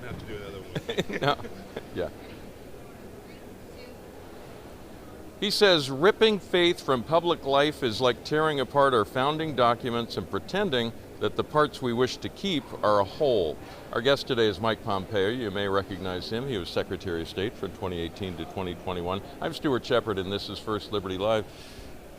don't have to do another one with me. No. Yeah. He says, ripping faith from public life is like tearing apart our founding documents and pretending that the parts we wish to keep are a whole. Our guest today is Mike Pompeo. You may recognize him. He was Secretary of State from 2018 to 2021. I'm Stuart Shepard, and this is First Liberty Live.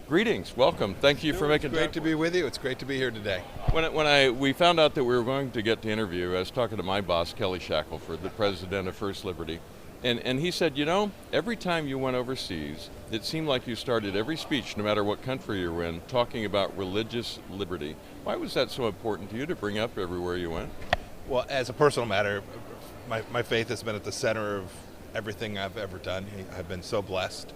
Greetings, welcome. Thank you for making time. It's great to be with you. It's great to be here today. When we found out that we were going to get to interview, I was talking to my boss, Kelly Shackelford, the president of First Liberty, and he said, you know, every time you went overseas, it seemed like you started every speech, no matter what country you're in, talking about religious liberty. Why was that so important to you to bring up everywhere you went? Well, as a personal matter, my faith has been at the center of everything I've ever done. I've been so blessed.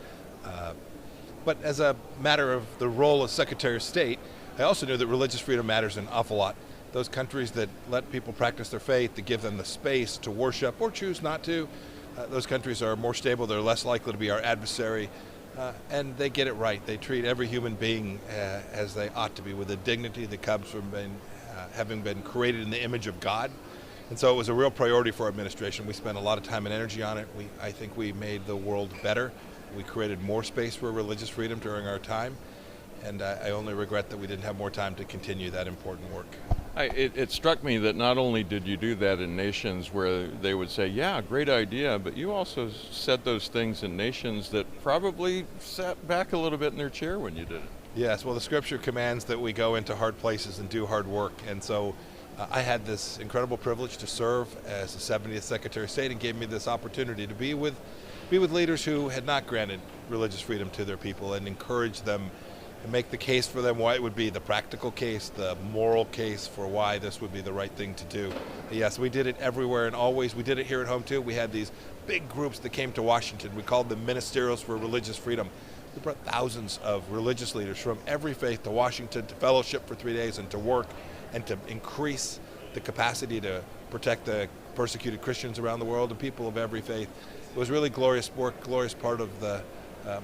But as a matter of the role as Secretary of State, I also knew that religious freedom matters an awful lot. Those countries that let people practice their faith, to give them the space to worship or choose not to, those countries are more stable, they're less likely to be our adversary, and they get it right. They treat every human being as they ought to be, with the dignity that comes from having been created in the image of God. And so it was a real priority for our administration. We spent a lot of time and energy on it. I think we made the world better. We created more space for religious freedom during our time, and I only regret that we didn't have more time to continue that important work. It struck me that not only did you do that in nations where they would say, yeah, great idea, but you also said those things in nations that probably sat back a little bit in their chair when you did it. Yes, well, the scripture commands that we go into hard places and do hard work, and so I had this incredible privilege to serve as the 70th Secretary of State, and gave me this opportunity to be with leaders who had not granted religious freedom to their people, and encourage them and make the case for them why it would be the practical case, the moral case for why this would be the right thing to do. Yes, we did it everywhere and always. We did it here at home too. We had these big groups that came to Washington. We called them Ministerials for Religious Freedom. We brought thousands of religious leaders from every faith to Washington to fellowship for 3 days and to work and to increase the capacity to protect the persecuted Christians around the world and people of every faith. It was really glorious work, glorious part of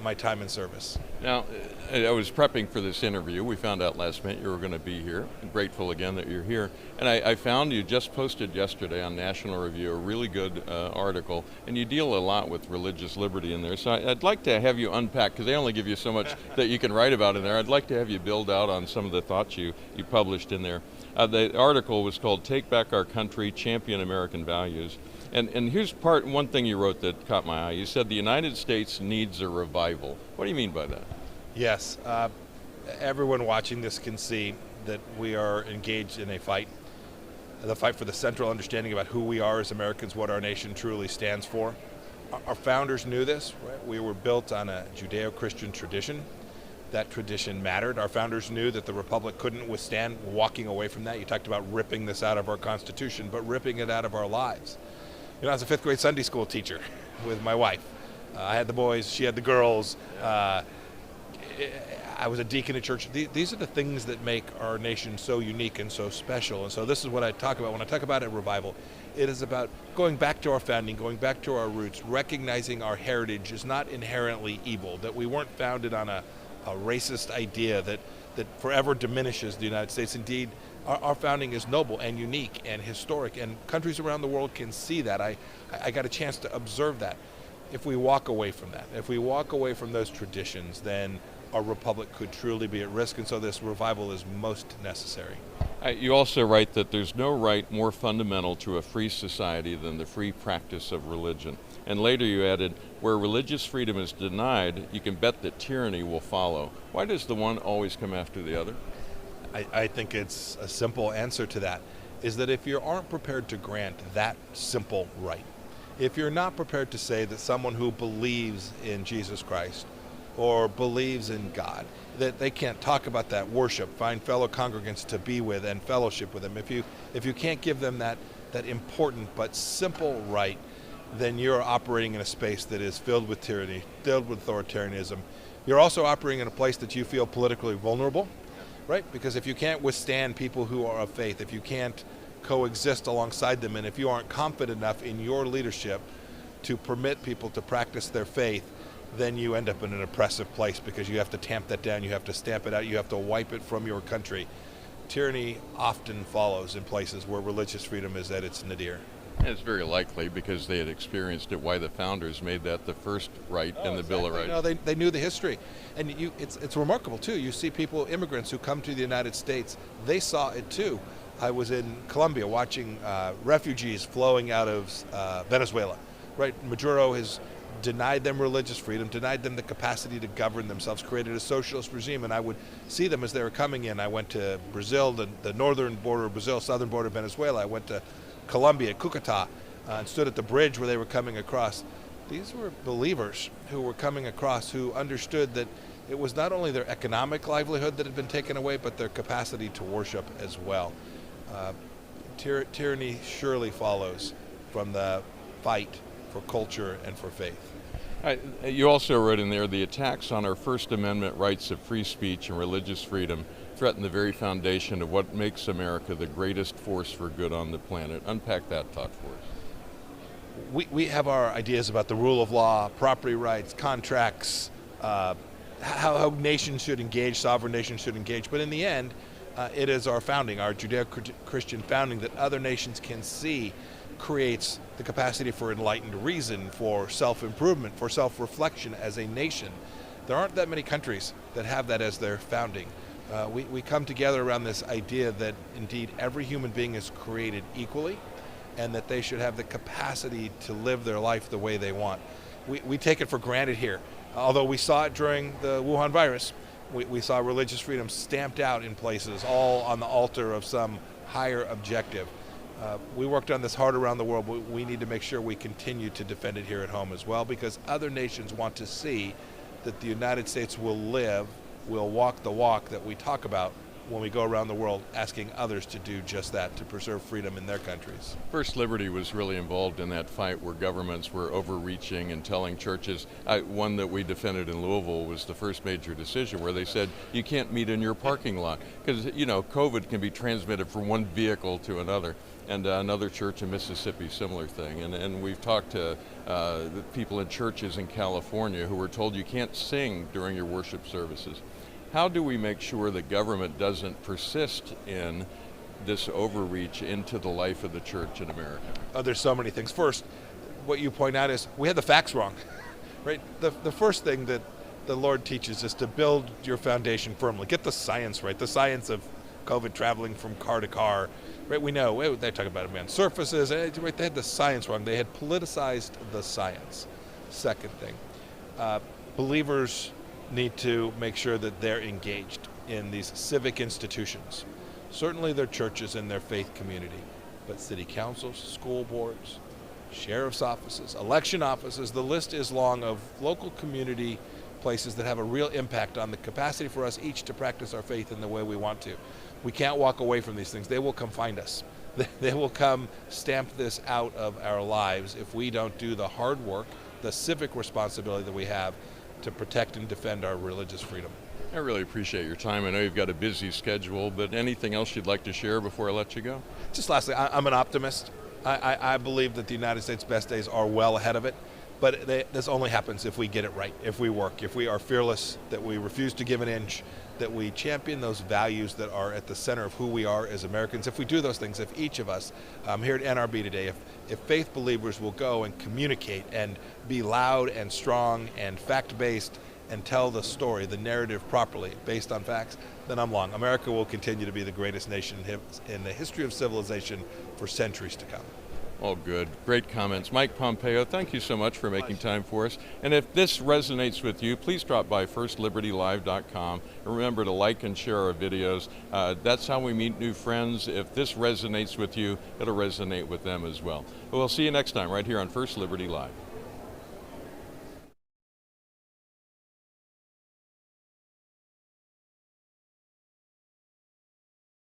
my time in service. Now, I was prepping for this interview. We found out last minute you were going to be here. I'm grateful again that you're here. And I found you just posted yesterday on National Review a really good article, and you deal a lot with religious liberty in there. So I'd like to have you unpack, because they only give you so much that you can write about in there. I'd like to have you build out on some of the thoughts you published in there. The article was called Take Back Our Country, Champion American Values. And here's one thing you wrote that caught my eye. You said the United States needs a revival. What do you mean by that? Yes, everyone watching this can see that we are engaged in a fight. The fight for the central understanding about who we are as Americans, what our nation truly stands for. Our founders knew this, right? We were built on a Judeo-Christian tradition. That tradition mattered. Our founders knew that the Republic couldn't withstand walking away from that. You talked about ripping this out of our Constitution, but ripping it out of our lives. You know, I was a fifth grade Sunday school teacher with my wife. I had the boys, she had the girls. I was a deacon at church. These are the things that make our nation so unique and so special. And so this is what I talk about. When I talk about a revival, it is about going back to our founding, going back to our roots, recognizing our heritage is not inherently evil, that we weren't founded on a racist idea that forever diminishes the United States. Indeed, our founding is noble and unique and historic, and countries around the world can see that. I got a chance to observe that. If we walk away from that, if we walk away from those traditions, then our republic could truly be at risk, and so this revival is most necessary. You also write that there's no right more fundamental to a free society than the free practice of religion. And later you added, where religious freedom is denied, you can bet that tyranny will follow. Why does the one always come after the other? I think it's a simple answer to that, is that if you aren't prepared to grant that simple right, if you're not prepared to say that someone who believes in Jesus Christ or believes in God, that they can't talk about that, worship, find fellow congregants to be with and fellowship with them, if you can't give them that important but simple right, then you're operating in a space that is filled with tyranny, filled with authoritarianism. You're also operating in a place that you feel politically vulnerable, right? Because if you can't withstand people who are of faith, if you can't coexist alongside them, and if you aren't confident enough in your leadership to permit people to practice their faith, then you end up in an oppressive place, because you have to tamp that down, you have to stamp it out, you have to wipe it from your country. Tyranny often follows in places where religious freedom is at its nadir. And it's very likely because they had experienced it why the founders made that the first right in the Bill of Rights. No, they knew the history. And it's remarkable, too. You see people, immigrants who come to the United States, they saw it, too. I was in Colombia watching refugees flowing out of Venezuela. Right, Maduro has denied them religious freedom, denied them the capacity to govern themselves, created a socialist regime, and I would see them as they were coming in. I went to Brazil, the northern border of Brazil, southern border of Venezuela. I went to Colombia, Cucuta, and stood at the bridge where they were coming across. These were believers who were coming across who understood that it was not only their economic livelihood that had been taken away, but their capacity to worship as well. Tyranny surely follows from the fight for culture and for faith. You also wrote in there, the attacks on our First Amendment rights of free speech and religious freedom threaten the very foundation of what makes America the greatest force for good on the planet. Unpack that thought for us. We have our ideas about the rule of law, property rights, contracts, how nations should engage, sovereign nations should engage, but in the end, it is our founding, our Judeo-Christian founding that other nations can see creates the capacity for enlightened reason, for self-improvement, for self-reflection as a nation. There aren't that many countries that have that as their founding. We come together around this idea that indeed every human being is created equally and that they should have the capacity to live their life the way they want. We take it for granted here. Although we saw it during the Wuhan virus, we saw religious freedom stamped out in places, all on the altar of some higher objective. We worked on this hard around the world, but we need to make sure we continue to defend it here at home as well, because other nations want to see that the United States will walk the walk that we talk about when we go around the world asking others to do just that, to preserve freedom in their countries. First Liberty was really involved in that fight where governments were overreaching and telling churches. One that we defended in Louisville was the first major decision where they said you can't meet in your parking lot because, you know, COVID can be transmitted from one vehicle to another. And another church in Mississippi, similar thing. And we've talked to the people in churches in California who were told you can't sing during your worship services. How do we make sure that government doesn't persist in this overreach into the life of the church in America? Oh, there's so many things. First, what you point out is we had the facts wrong, right? The first thing that the Lord teaches is to build your foundation firmly. Get the science right, the science of COVID traveling from car to car. Right, we know, they talk about it on surfaces, right, they had the science wrong. They had politicized the science. Second thing, believers need to make sure that they're engaged in these civic institutions. Certainly their churches and their faith community, but city councils, school boards, sheriff's offices, election offices, the list is long of local community places that have a real impact on the capacity for us each to practice our faith in the way we want to. We can't walk away from these things. They will come find us. They will come stamp this out of our lives if we don't do the hard work, the civic responsibility that we have to protect and defend our religious freedom. I really appreciate your time. I know you've got a busy schedule, but anything else you'd like to share before I let you go? Just lastly, I'm an optimist. I believe that the United States' best days are well ahead of it, but this only happens if we get it right, if we work, if we are fearless, that we refuse to give an inch, that we champion those values that are at the center of who we are as Americans. If we do those things, if each of us here at NRB today, if faith believers will go and communicate and be loud and strong and fact-based and tell the story, the narrative properly based on facts, then I'm long. America will continue to be the greatest nation in the history of civilization for centuries to come. All good. Great comments. Mike Pompeo, thank you so much for making time for us. And if this resonates with you, please drop by firstlibertylive.com. And remember to like and share our videos. That's how we meet new friends. If this resonates with you, it'll resonate with them as well. But we'll see you next time right here on First Liberty Live.